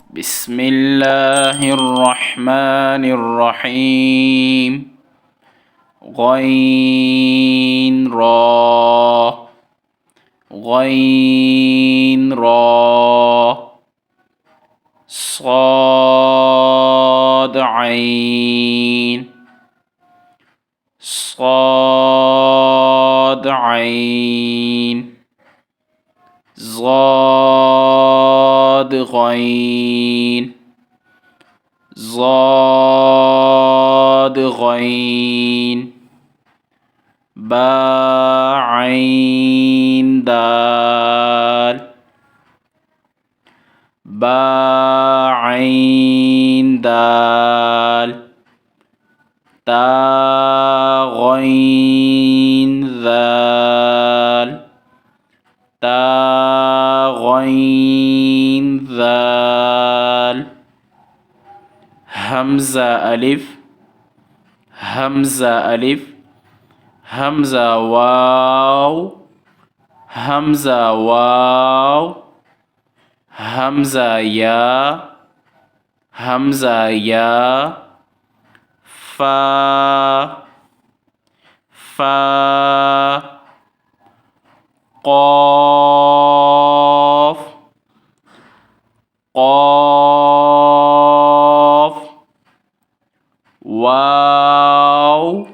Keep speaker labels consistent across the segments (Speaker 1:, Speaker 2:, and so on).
Speaker 1: بسم الله الرحمن الرحيم غين را غين را صاد عين صاد عين ضاد غين ضاد غين با عين دال با عين دال تا غين ذال تا غين ذال همزة ألف همزة ألف همزة واو همزة واو همزة يا همزة يا فا فا قاف قاف واو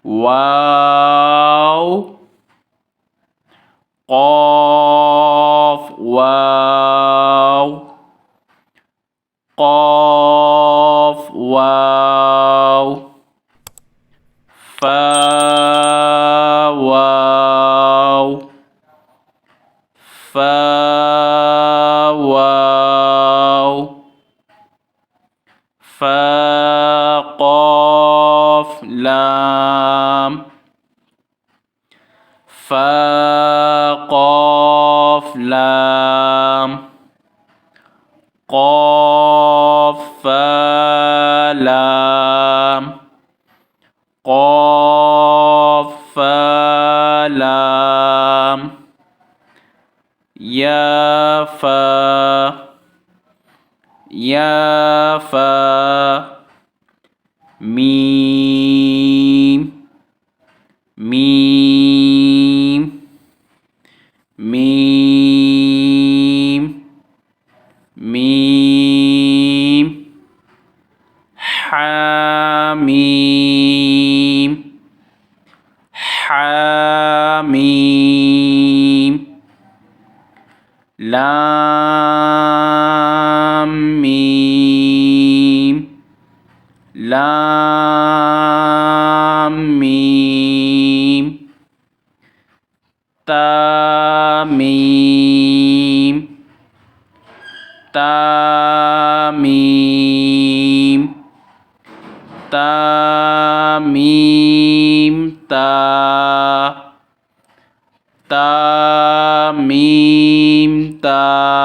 Speaker 1: واو قاف واو قاف واو فا واو فا واو فا قاف لام فا قاف لام قاف فا لام قاف فا لام يا فا يا فا ميم ميم ميم ميم حاميم حاميم لام ميم لام ميم تا ميم تا ميم تا ميم تا تا ميم تا